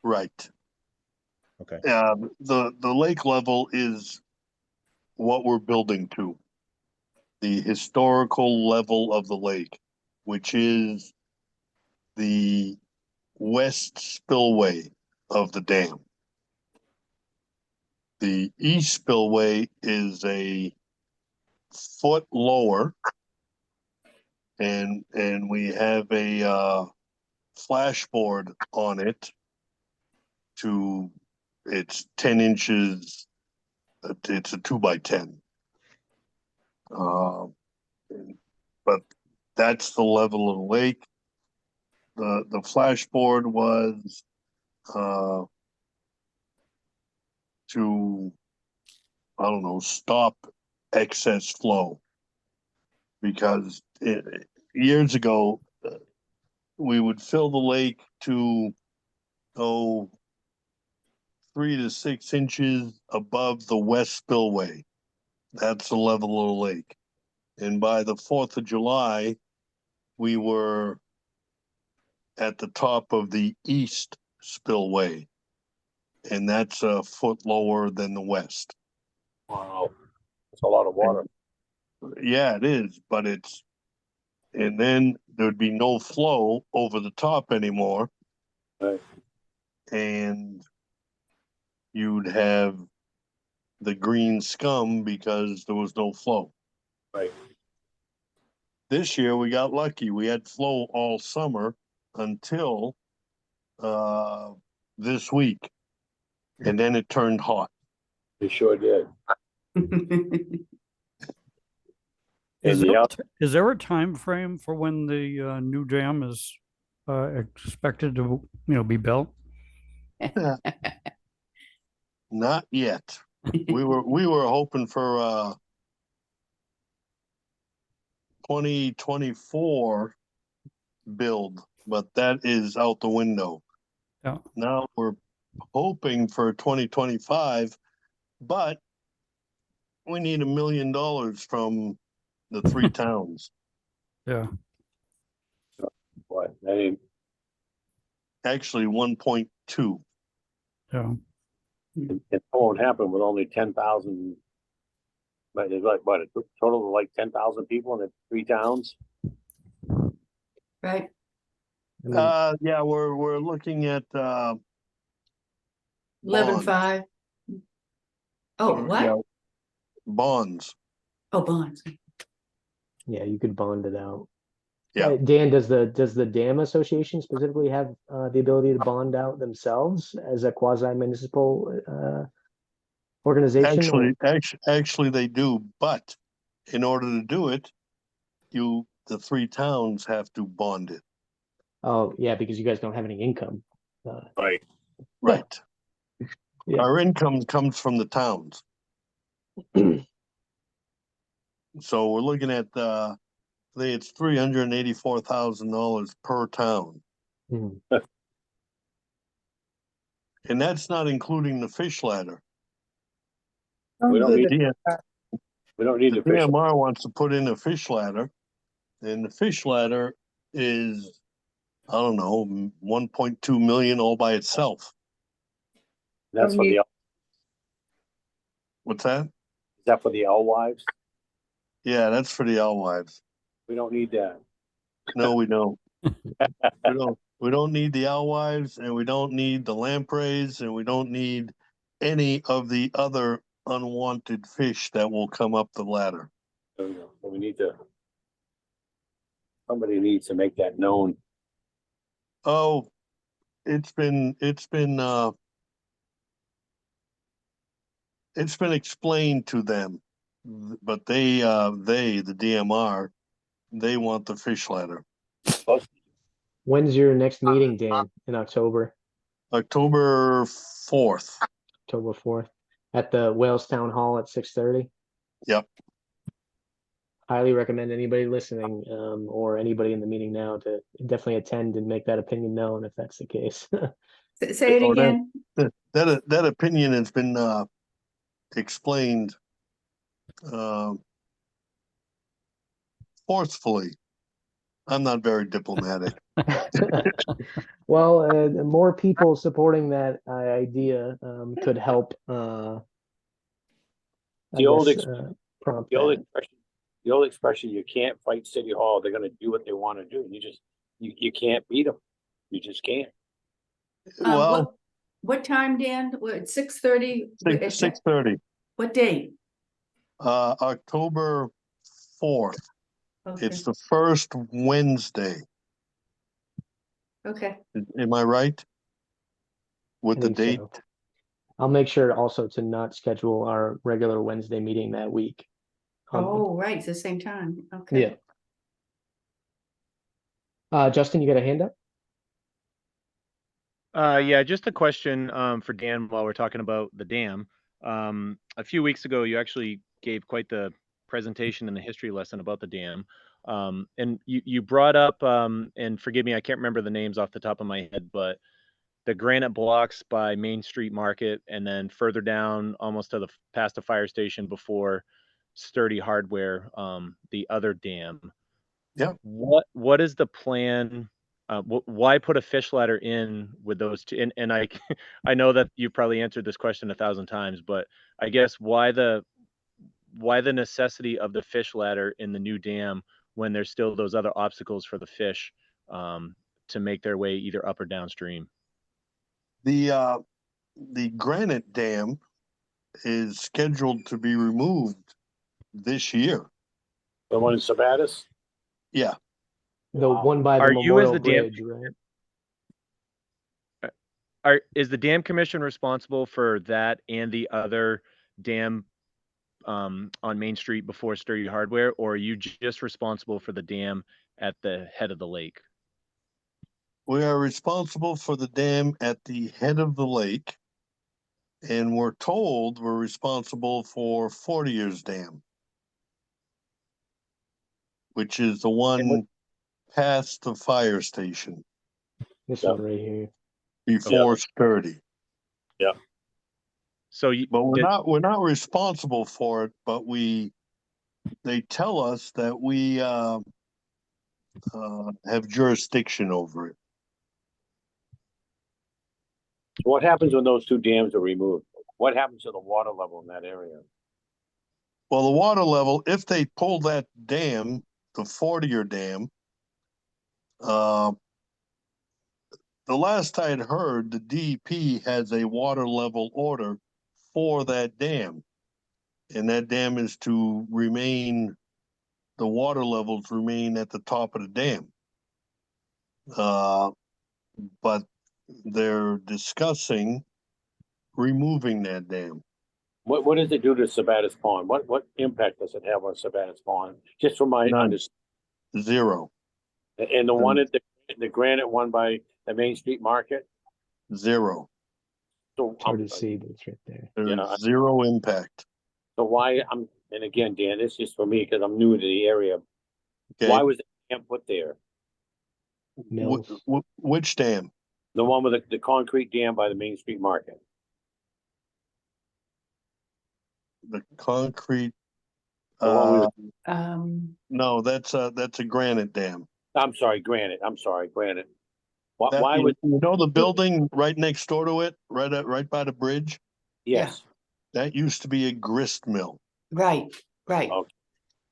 Right. Okay. The lake level is what we're building to. The historical level of the lake, which is the west spillway of the dam. The east spillway is a foot lower, and we have a flashboard on it to, it's 10 inches, it's a 2x10. But that's the level of the lake. The flashboard was to, I don't know, stop excess flow. Because years ago, we would fill the lake to, 3 to 6 inches above the west spillway. That's the level of the lake. And by the 4th of July, we were at the top of the east spillway. And that's a foot lower than the west. Wow, that's a lot of water. Yeah, it is, but and then there'd be no flow over the top anymore. Right. And you'd have the green scum because there was no flow. Right. This year we got lucky. We had flow all summer until this week. And then it turned hot. They sure did. Is And is there a time frame for when the new dam is expected to be built? Not yet. We were hoping for 2024 build, but that is out the window. Yeah. Now we're hoping for 2025, but we need $1 million from the three towns. Yeah. What, I mean, Actually 1.2. Yeah. it won't happen with only 10,000. But there's like, what, a total of like 10,000 people in the three towns? Right? I mean, Yeah, we're looking at 11.5. Oh, what? yeah, bonds. Oh, bonds. yeah, you could bond it out. Yeah. Dan, does the dam association specifically have the ability to bond out themselves as a quasi municipal organization? or- Actually, they do, but in order to do it, the three towns have to bond it. Oh, yeah, because you guys don't have any income. Right. Right. Yeah. Our income comes from the towns. So we're looking at it's $384,000 per town. Mhm. And that's not including the fish ladder. We don't need, The we don't need the fish. DMR wants to put in a fish ladder, and the fish ladder is, I don't know, 1.2 million all by itself. That's for the, is What's that? that for the alewives? Yeah, that's for the alewives. We don't need that. No, we don't. We don't need the alewives, and we don't need the lampreys, and we don't need any of the other unwanted fish that will come up the ladder. So, you know, so we need to, somebody needs to make that known. Oh, it's been explained to them, but the DMR, they want the fish ladder. When's your next meeting, Dan? In October, October 4th. October 4th, at the Wales Town Hall at 6:30. Yep. Highly recommend anybody listening, or anybody in the meeting now to definitely attend and make that opinion known if that's the case. Say it Oh, again. That opinion has been explained forcefully. I'm not very diplomatic. Well, more people supporting that idea could help The old prompt The old that. expression, the old expression, you can't fight City Hall. They're gonna do what they want to do. You can't beat them. You just can't. Well, What time, Dan? What, 6:30? 6:30, What date? October 4th. Okay, It's the first Wednesday. okay. Am I right? With I the think date? so. I'll make sure also to not schedule our regular Wednesday meeting that week. Oh, right, it's the same time. Okay. Yeah. Justin, you got a hand up? Yeah, just a question for Dan while we're talking about the dam. A few weeks ago, you actually gave quite the presentation and the history lesson about the dam. And you brought up, and forgive me, I can't remember the names off the top of my head, but the granite blocks by Main Street Market, and then further down almost to past the fire station before Sturdy Hardware, the other dam. Yeah. What is the plan? Why put a fish ladder in with those two? And I I know that you probably answered this question 1,000 times, but I guess why the necessity of the fish ladder in the new dam when there's still those other obstacles for the fish to make their way either up or downstream? The granite dam is scheduled to be removed this year. The one in Sabattus? Yeah. The Wow. one by the Are you as Memorial the dam- Bridge, right? Is the dam commission responsible for that and the other dam on Main Street before Sturdy Hardware, or are you just responsible for the dam at the head of the lake? We are responsible for the dam at the head of the lake. And we're told we're responsible for 40 Years Dam, which is the one past the fire station This Yeah. one right here. before Sturdy. So you, But did- we're not responsible for it, but they tell us that we have jurisdiction over it. What happens when those two dams are removed? What happens to the water level in that area? Well, the water level, if they pull that dam, the 40-year dam, the last I had heard, the DEP has a water level order for that dam. And that dam is to remain, the water levels remain at the top of the dam. But they're discussing removing that dam. What does it do to Sabattus Pond? What impact does it have on Sabattus Pond? Just from my None. understanding. Zero. And the one at the granite one by the Main Street Market? Zero. So It's hard to see, but it's right there. There's Yeah. zero impact. So why and again, Dan, this is just for me because I'm new to the area. Okay. Why was the dam put there? Mills. Which dam? The one with the concrete dam by the Main Street Market. The concrete. The one we No, that's a granite dam. I'm sorry, granite. Why, That, why you, would you know the building right next door to it, right by the bridge? yes? That used to be a grist mill, Right, right. Oh.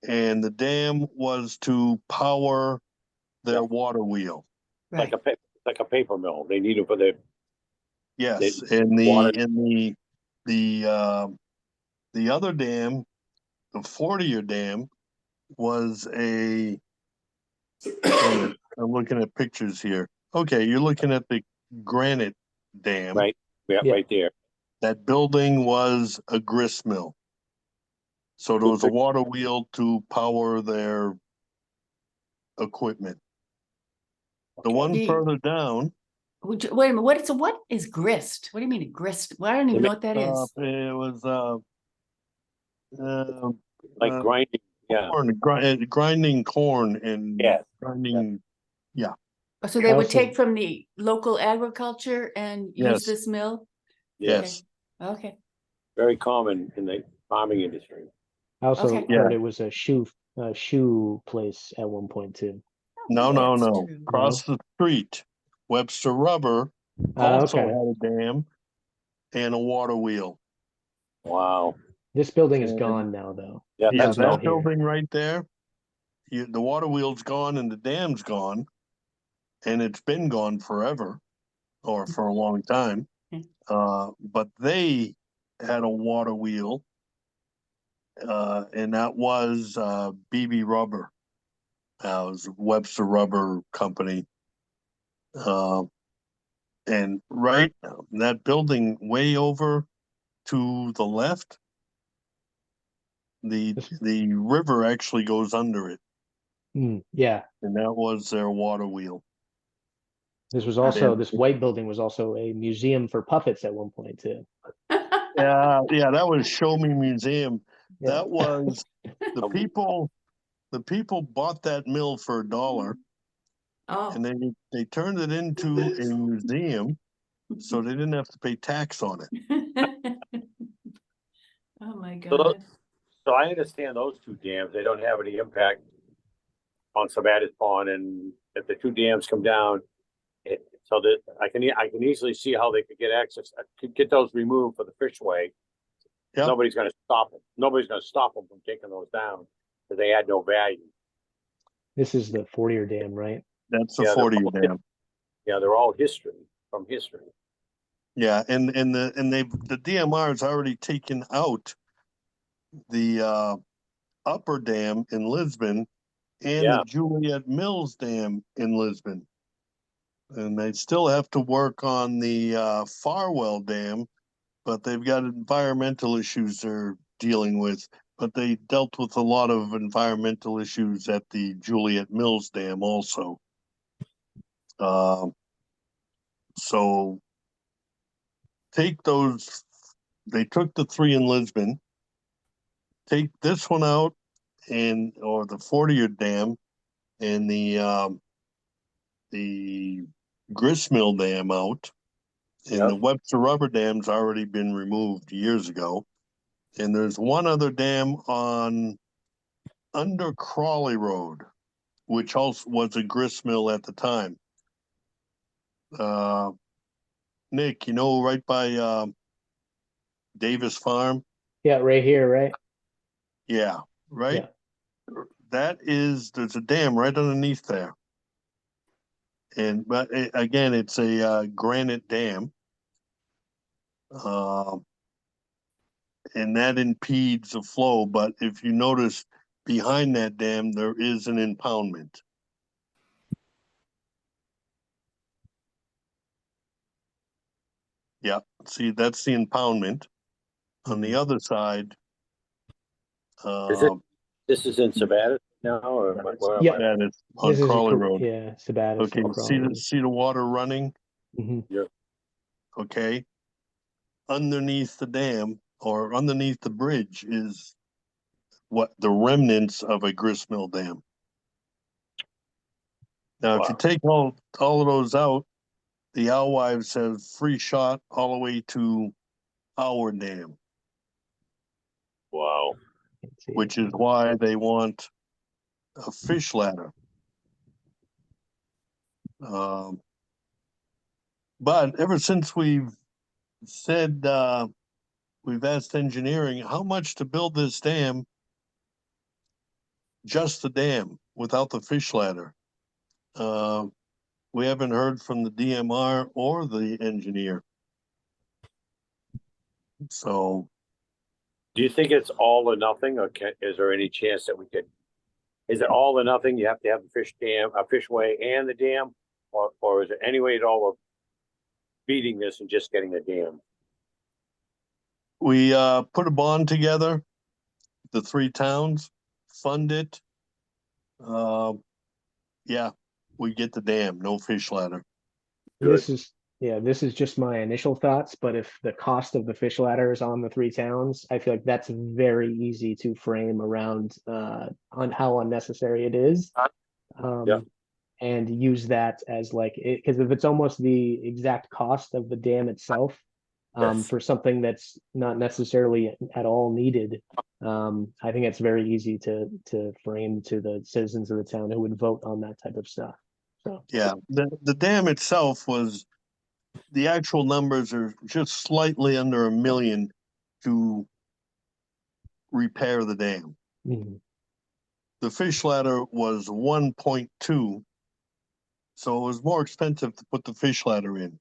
and the dam was to power their Yeah. water wheel. Right. Like a paper mill. They need it for the Yes, They- and water- the other dam, the 40-year dam, was a. Wait a minute, I'm looking at pictures here. Okay, you're looking at the granite dam. Right. Yeah, Yeah. right there. That building was a grist mill. So there was a water wheel to power their equipment. The one The- further down, Wait a minute, what is grist? What do you mean a grist? Well, I don't even know what that is. it was Like grinding. Yeah. grinding corn and Yes. grinding. So they would Also- take from the local agriculture and use Yes. this mill? Yes. Okay, Very common in the farming industry. I also Okay. heard it was a shoe place at one point too. No, no, That's no. true. Across the street, Webster Rubber Ah, also okay. had a dam and a water wheel. Wow. This building is And- gone now, though. Yeah. Yeah, It's not that here. building right there, the water wheel's gone and the dam's gone. And it's been gone forever, or for a long time. But they had a water wheel, and that was BB Rubber. It was Webster Rubber Company. And right, that building way over to the left, the river actually goes under it, Yeah, and that was their water wheel. this was also then- this white building was also a museum for puppets at one point too. Yeah, that was Show Me Museum. Yeah. That was the people bought that mill for $1, Oh, and then they turned it into a museum, so they didn't have to pay tax on it. oh my So, God. so I understand those two dams, they don't have any impact on Sabattus Pond, and if the two dams come down, so that I can easily see how they could get access, could get those removed for the fishway. Yeah. Nobody's gonna stop them. Nobody's gonna stop them from taking those down, because they add no value. This is the 40-year dam, right? That's the Yeah, 40-year dam. Yeah, they're all from history. Yeah, and the DMR has already taken out the upper dam in Lisbon and Yeah. the Juliet Mills Dam in Lisbon. And they still have to work on the Farwell Dam, but they've got environmental issues they're dealing with. But they dealt with a lot of environmental issues at the Juliet Mills Dam also. So take those they took the 3 in Lisbon, take this one out or the 40-year dam and the gristmill dam out, and Yep. the Webster rubber dam's already been removed years ago. And there's one other dam under Crawley Road, which also was a gristmill at the time. Nick, right by Davis Farm? Yeah, right here, right? Yeah, right? Yeah. There's a dam right underneath there. But again, it's a granite dam. And that impedes the flow. But if you notice behind that dam, there is an impoundment. Yeah, see, that's the impoundment. On the other side, This is in Sabattus now, or where am Yeah. I? that is on This is, Crawley Road. yeah, Sabattus. Okay, and Crawley. see the water running? Mhm. Okay. Underneath the dam or underneath the bridge is what the remnants of a gristmill dam. Now, if you take all of those out, the alewives have free shot all the way to our dam, Wow. Can't see which it. is why they want a fish ladder. But ever since we've said, we've asked engineering how much to build this dam, just the dam without the fish ladder. We haven't heard from the DMR or the engineer. So Do you think it's all or nothing, or is there any chance that we could? Is it all or nothing? You have to have the fish dam, a fishway, and the dam, or is there any way at all of beating this and just getting a dam? we put a bond together, the 3 towns, fund it. Yeah, we get the dam, no fish ladder. This is just my initial thoughts, but if the cost of the fish ladder is on the 3 towns, I feel like that's very easy to frame around on how unnecessary it is. Yeah. And use that as like it, because if it's almost the exact cost of the dam itself, Yes. for something that's not necessarily at all needed, I think it's very easy to frame to the citizens of the town who would vote on that type of stuff. So Yeah, the dam itself the actual numbers are just slightly under $1 million to repair the dam. mhm. The fish ladder was 1.2, so it was more expensive to put the fish ladder in,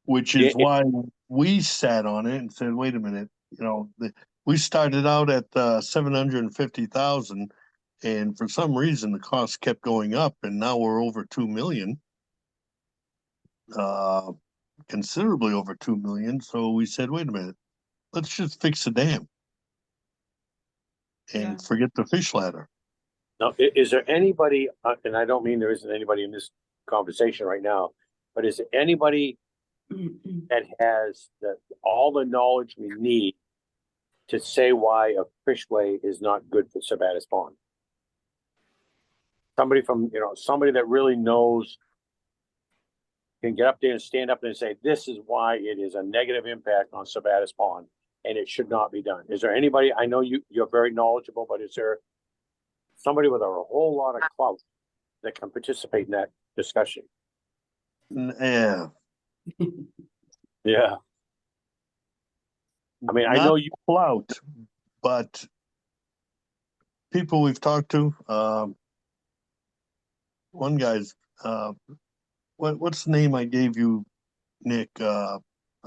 which is why we sat on it and said, wait a minute, we started out at 750,000, and for some reason the cost kept going up, and now we're over 2 million, considerably over 2 million. So we said, wait a minute, let's just fix the dam and forget the fish ladder. Now, is there anybody, and I don't mean there isn't anybody in this conversation right now, but is there anybody that has all the knowledge we need to say why a fishway is not good for Sabattus Pond? Somebody somebody that really knows, can get up there and stand up and say, this is why it is a negative impact on Sabattus Pond and it should not be done. Is there anybody, I know you're very knowledgeable, but is there somebody with a whole lot of clout that can participate in that discussion? Yeah. Yeah. I mean, Not I know you clout, but people we've talked to, one guy's, what's the name I gave you, Nick?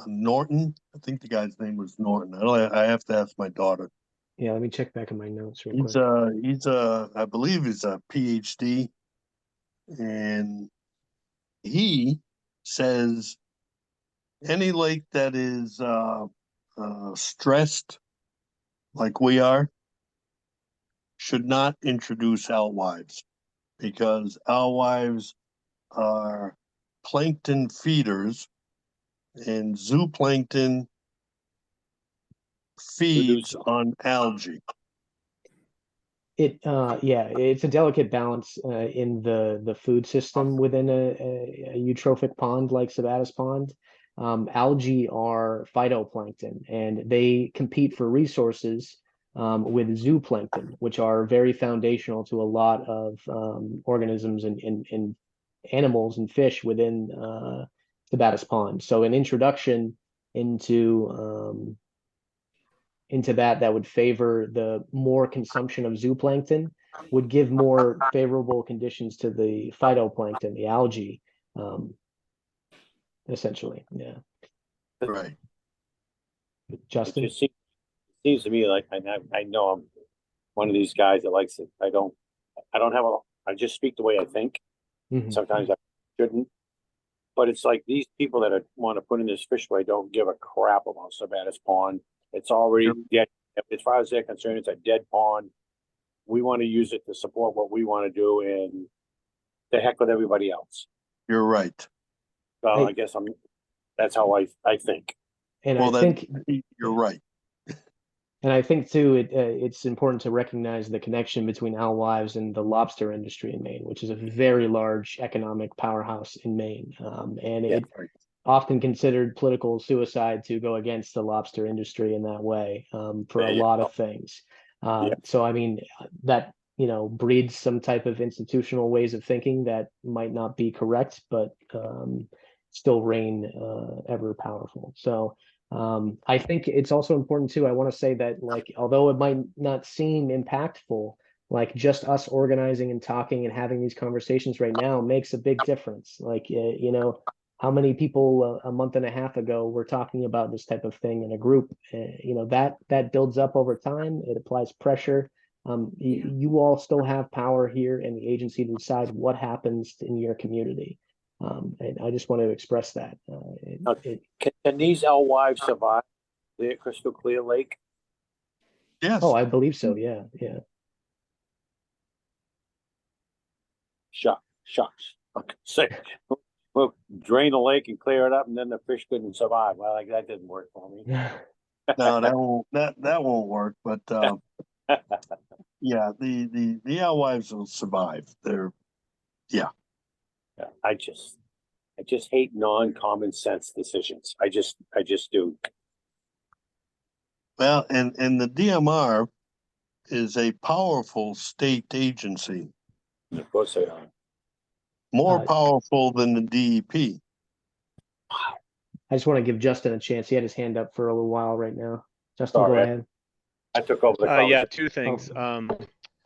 Norton? I think the guy's name was Norton. I have to ask my daughter. Yeah, let me check back in my notes real He's quick. I believe he's a PhD, and he says any lake that is stressed like we are should not introduce alewives, because alewives are plankton feeders, and zooplankton feeds on algae. Yeah, it's a delicate balance in the food system within a eutrophic pond like Sabattus Pond. Algae are phytoplankton, and they compete for resources with zooplankton, which are very foundational to a lot of organisms and animals and fish within Sabattus Pond. So an introduction into that would favor the more consumption of zooplankton, would give more favorable conditions to the phytoplankton, the algae, essentially. Yeah. Right. It Justin? just seems to me like I know I'm one of these guys that likes it. I don't have I just speak the way I think. Mhm. Sometimes I shouldn't. But it's like these people that want to put in this fishway don't give a crap about Sabattus Pond. It's already dead. As far as they're concerned, it's a dead pond. We want to use it to support what we want to do, and the heck with everybody else. You're right. So I guess that's how I think. And Well, I think you're right. And I think too, it's important to recognize the connection between alewives and the lobster industry in Maine, which is a very large economic powerhouse in Maine. And Yeah. it often considered political suicide to go against the lobster industry in that way, for a lot of things. So I mean, that, breeds some type of institutional ways of thinking that might not be correct, but still reign ever powerful. So I think it's also important too. I want to say that, like, although it might not seem impactful, like just us organizing and talking and having these conversations right now makes a big difference. Like, how many people a month and a half ago were talking about this type of thing in a group? That builds up over time. It applies pressure. You all still have power here in the agency to decide what happens in your community. And I just want to express that. Can these alewives survive the crystal clear lake? Yes. Oh, I believe so. Yeah, yeah. Shucks. Okay. So we'll drain the lake and clear it up, and then the fish couldn't survive. Well, like that didn't work for me. No, that won't work. But yeah, the alewives will survive. I just hate non-common sense decisions. I just do. Well, and the DMR is a powerful state agency, Of course they are. more powerful than the DEP. I just want to give Justin a chance. He had his hand up for a little while right now. Justin, Sorry. go ahead. I took over the conversation. Yeah, two things.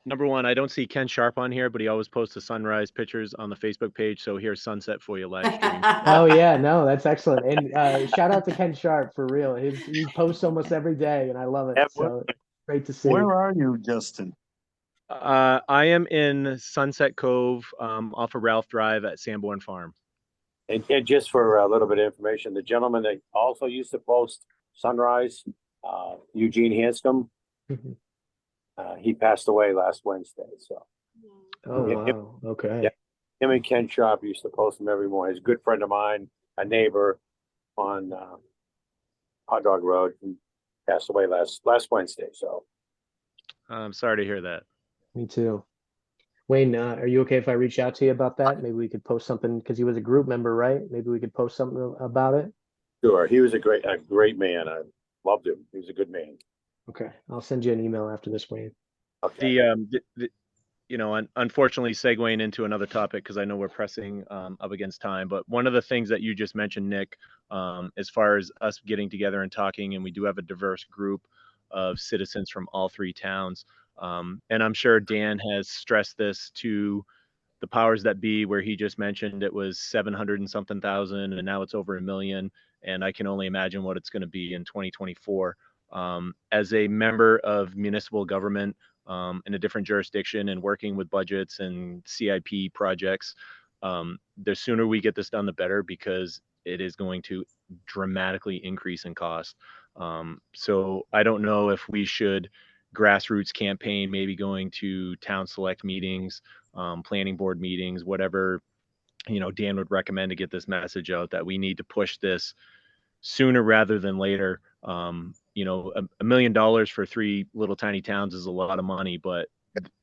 Number one, I don't see Ken Sharp on here, but he always posts the sunrise pictures on the Facebook page. So here's sunset for you live stream. Oh yeah, no, that's excellent. And shout out to Ken Sharp for real. He posts almost every day, and I love it. So great to see. Where are you, Justin? I am in Sunset Cove, off of Ralph Drive at Sanborn Farm. And just for a little bit of information, the gentleman that also used to post sunrise, Eugene Hanscom, he passed away last Wednesday. So. Oh wow. Okay. Yeah. Him and Ken Sharp used to post them every morning. He's a good friend of mine, a neighbor on Hot Dog Road, and passed away last Wednesday. So I'm sorry to hear that. Me too. Wayne, are you okay if I reach out to you about that? Maybe we could post something because he was a group member, right? Maybe we could post something about it. sure, he was a great man. I loved him. He was a good man. Okay, I'll send you an email after this, Wayne. Okay. Unfortunately segueing into another topic, because I know we're pressing up against time, but one of the things that you just mentioned, Nick, as far as us getting together and talking, and we do have a diverse group of citizens from all three towns. And I'm sure Dan has stressed this to the powers that be, where he just mentioned it was 700 and something thousand, and now it's over 1 million. And I can only imagine what it's going to be in 2024. As a member of municipal government, in a different jurisdiction and working with budgets and CIP projects, the sooner we get this done, the better, because it is going to dramatically increase in cost. So I don't know if we should grassroots campaign, maybe going to town select meetings, planning board meetings, whatever, Dan would recommend to get this message out that we need to push this sooner rather than later. $1 million for 3 little tiny towns is a lot of money, but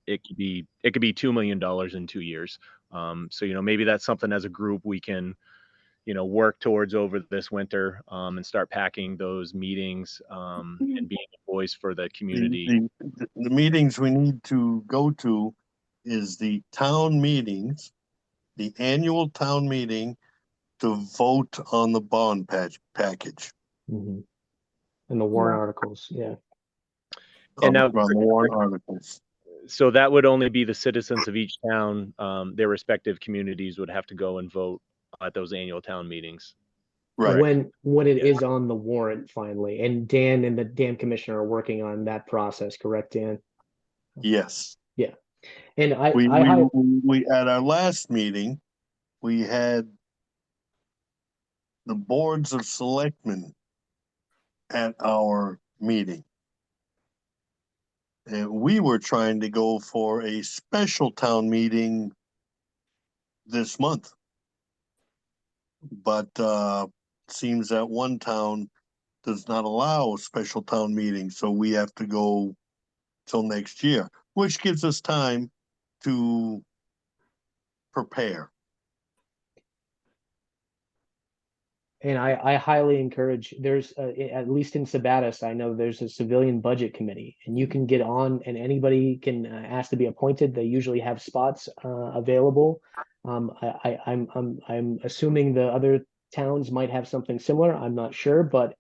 it could be $2 million in 2 years. So, maybe that's something as a group we can, work towards over this winter, and start packing those meetings, and being a voice for the community. The meetings we need to go to is the town meetings, the annual town meeting to vote on the bond package. Mhm. And the warrant articles, yeah. And now, On the warrant articles. so that would only be the citizens of each town, their respective communities would have to go and vote at those annual town meetings. Right. When it is on the warrant finally, and Dan and the dam commissioner are working on that process, correct, Dan? Yes. Yeah. And We at our last meeting, we had the boards of selectmen at our meeting. And we were trying to go for a special town meeting this month. But seems that one town does not allow special town meetings, so we have to go till next year, which gives us time to prepare. And I highly encourage, there's at least in Sabattus, I know there's a civilian budget committee, and you can get on and anybody can ask to be appointed. They usually have spots available. I'm assuming the other towns might have something similar. I'm not sure, but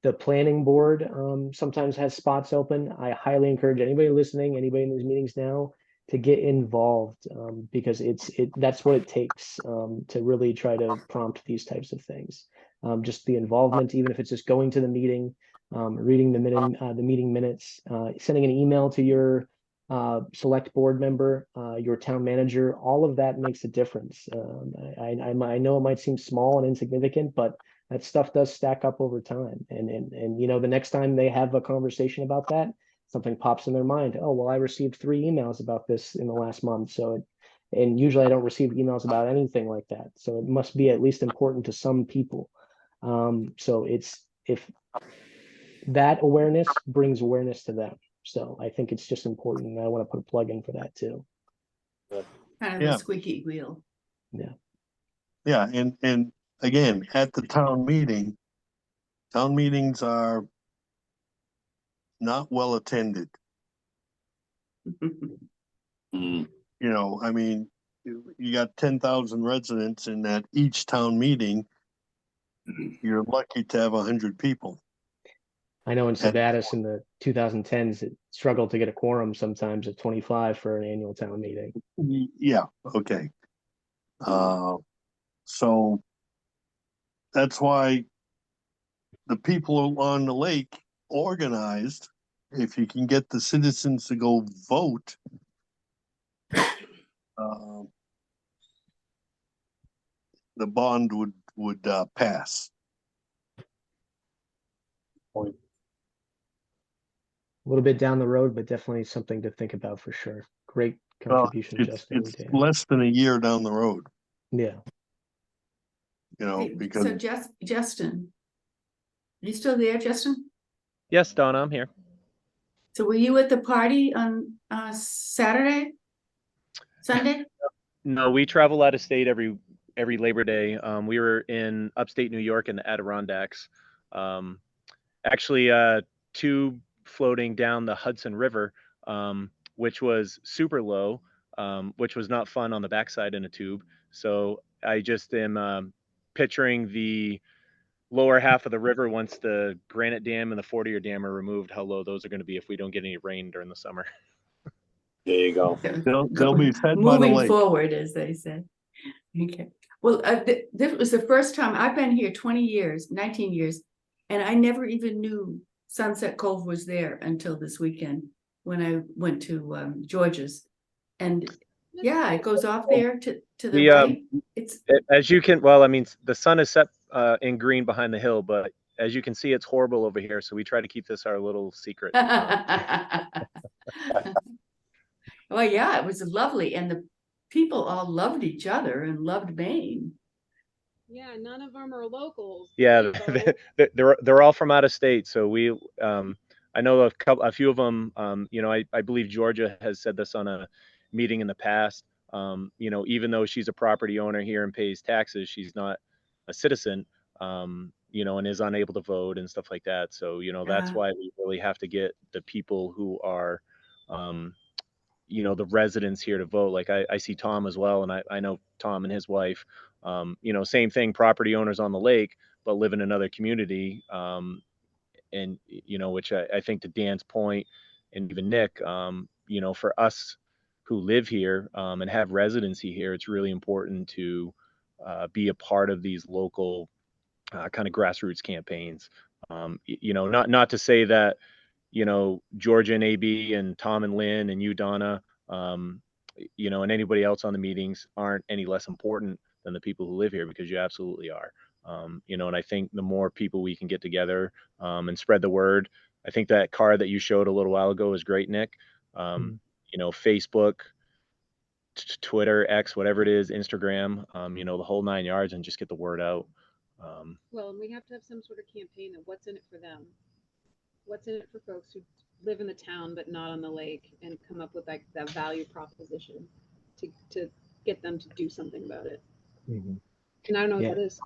the planning board sometimes has spots open. I highly encourage anybody listening, anybody in these meetings now, to get involved, because that's what it takes to really try to prompt these types of things. Just the involvement, even if it's just going to the meeting, reading the meeting minutes, sending an email to your select board member, your town manager, all of that makes a difference. I know it might seem small and insignificant, but that stuff does stack up over time. And the next time they have a conversation about that, something pops in their mind. Oh, well, I received 3 emails about this in the last month. And usually I don't receive emails about anything like that. So it must be at least important to some people. So if that awareness brings awareness to them. So I think it's just important. And I want to put a plug in for that too. Kind of Yeah. the squeaky wheel. Yeah. Yeah, and again, at the town meetings are not well attended. I mean, you got 10,000 residents, and at each town meeting, you're lucky to have 100 people. I know in Sabattus in the 2010s, it struggled to get a quorum sometimes at 25 for an annual town meeting. Yeah, okay. So that's why the people along the lake organized. If you can get the citizens to go vote, the bond would pass. A little bit down the road, but definitely something to think about for sure. Great contribution, Justin. It's less than a year down the road. Yeah. Because So Justin, are you still there, Justin? Yes, Donna, I'm here. So were you at the party on Sunday? No, we travel out of state every Labor Day. We were in upstate New York in the Adirondacks. Actually, tube floating down the Hudson River, which was super low, which was not fun on the backside in a tube. So I just am picturing the lower half of the river once the Granite Dam and the Fortier Dam are removed, how low those are going to be if we don't get any rain during the summer. There you go. They'll be fed by the Moving lake. forward, as they said. Okay. Well, this was the first time I've been here 19 years, and I never even knew Sunset Cove was there until this weekend when I went to George's. And yeah, it goes off there to the right. It's as you can, well, I mean, the sun is set in green behind the hill, but as you can see, it's horrible over here. So we try to keep this our little secret. Well, yeah, it was lovely. And the people all loved each other and loved Maine. Yeah, none of them are locals. Yeah, So they're all from out of state. So I know a few of them. I believe Georgia has said this on a meeting in the past. Even though she's a property owner here and pays taxes, she's not a citizen. And is unable to vote and stuff like that. So that's why we really have to get the people who are, the residents here to vote. Like I see Tom as well, and I know Tom and his wife. Same thing, property owners on the lake, but live in another community. And which I think to Dan's point, and even Nick, for us who live here and have residency here, it's really important to be a part of these local kind of grassroots campaigns. Not to say that Georgia and AB and Tom and Lynn and you, Donna, and anybody else on the meetings aren't any less important than the people who live here, because you absolutely are. And I think the more people we can get together and spread the word. I think that card that you showed a little while ago is great, Nick. Facebook, Twitter, X, whatever it is, Instagram, the whole 9 yards, and just get the word out. well, and we have to have some sort of campaign of what's in it for them. What's in it for folks who live in the town but not on the lake, and come up with like that value proposition to get them to do something about it. And I don't know what that is.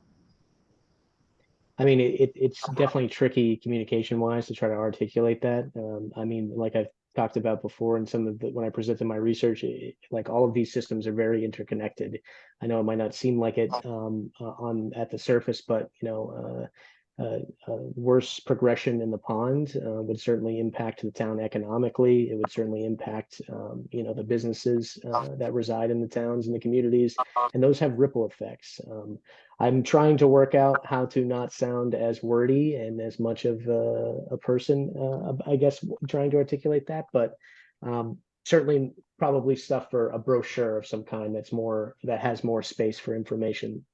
I mean, it's definitely tricky communication wise to try to articulate that. I mean, like I've talked about before, and when I presented my research, like all of these systems are very interconnected. I know it might not seem like it at the surface, but worse progression in the pond would certainly impact the town economically. It would certainly impact the businesses that reside in the towns and the communities, and those have ripple effects. I'm trying to work out how to not sound as wordy and as much of a person, I guess, trying to articulate that, but certainly probably stuff for a brochure of some kind that has more space for information.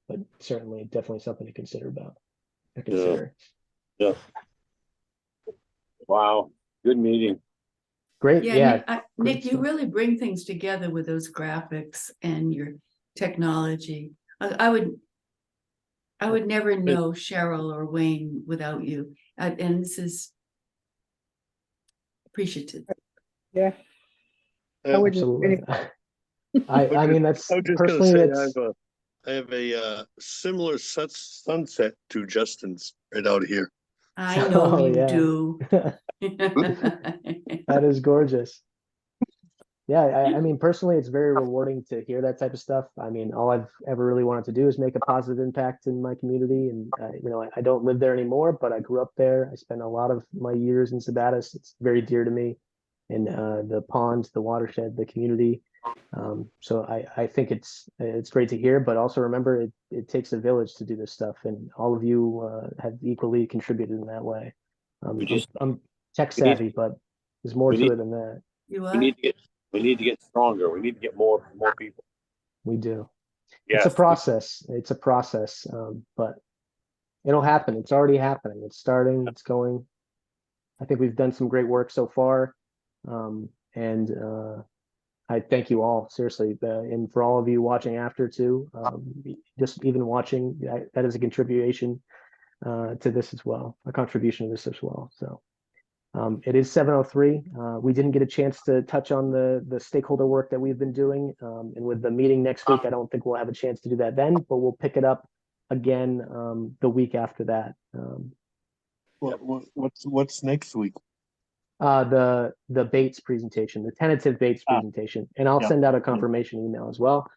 But certainly, definitely something to consider about. Yeah. Wow. Good meeting. Great. Yeah. Nick, you really bring things together with those graphics and your technology. I would never know Cheryl or Wayne without you. And this is appreciative. Yeah. Absolutely. I mean, that's I was just personally, gonna say I have a similar sunset to Justin's right out here. I know you do. That is gorgeous. Yeah, I mean, personally, it's very rewarding to hear that type of stuff. I mean, all I've ever really wanted to do is make a positive impact in my community. And, I don't live there anymore, but I grew up there. I spent a lot of my years in Sabattus. It's very dear to me. And the ponds, the watershed, the community. So I think it's great to hear, but also remember it takes a village to do this stuff. And all of you have equally contributed in that way. I'm tech savvy, but there's more to it than that. You are? We need to get stronger. We need to get more people. We do. Yes. It's a process. But it'll happen. It's already happening. It's starting. It's going. I think we've done some great work so far. And I thank you all, seriously. And for all of you watching after too, just even watching, that is a contribution to this as well, a contribution to this as well. So it is 7:03. We didn't get a chance to touch on the stakeholder work that we've been doing. And with the meeting next week, I don't think we'll have a chance to do that then, but we'll pick it up again the week after that. What's next week? The Bates presentation, the tentative Bates presentation, and I'll send out a confirmation email as well.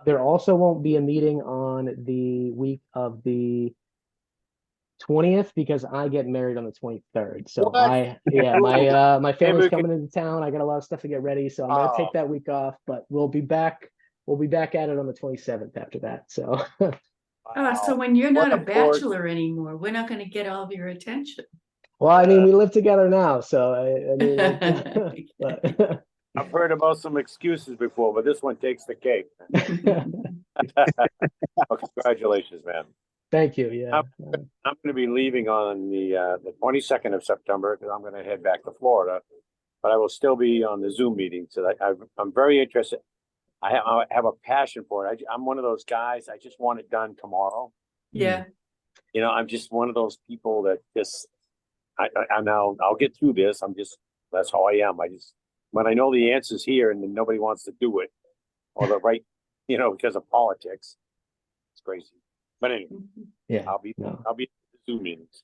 There also won't be a meeting on the week of the 20th because I get married on the 23rd. So my family's coming into town. I got a lot of stuff to get ready, so I'm gonna take that week off. But we'll be back at it on the 27th after that. So. So when you're not a bachelor anymore, we're not going to get all of your attention. Well, I mean, we live together now, so I mean, but, I've heard about some excuses before, but this one takes the cake. Well, congratulations, man. Thank you. Yeah, I'm going to be leaving on the 22nd of September because I'm going to head back to Florida, but I will still be on the Zoom meeting. So I'm very interested. I have a passion for it. I'm one of those guys, I just want it done tomorrow. Yeah, You know, I'm just one of those people that just, I'll get through this. That's how I am. When I know the answer's here and then nobody wants to do it or the right, you know, because of politics, it's crazy. But anyway, Yeah. I'll be No. at the Zoom meetings.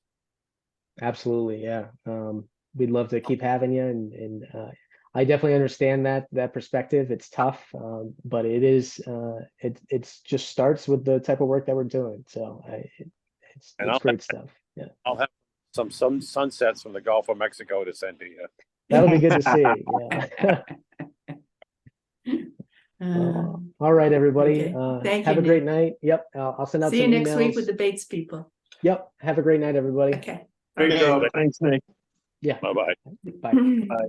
Absolutely, yeah. We'd love to keep having you, and I definitely understand that perspective. It's tough, but it is. It's just starts with the type of work that we're doing. So And it's great stuff. Yeah, I'll have some sunsets from the Gulf of Mexico to send to you. that'll be good to see. Yeah. All right, everybody. okay. Thank Have you, a great Nick. night. Yep, I'll send out See you some next week emails. with the Bates people. Yep. Have a great night, everybody. Okay. Great Bye-bye. job. Thanks, Nick. Yeah. Bye-bye. Bye. Bye.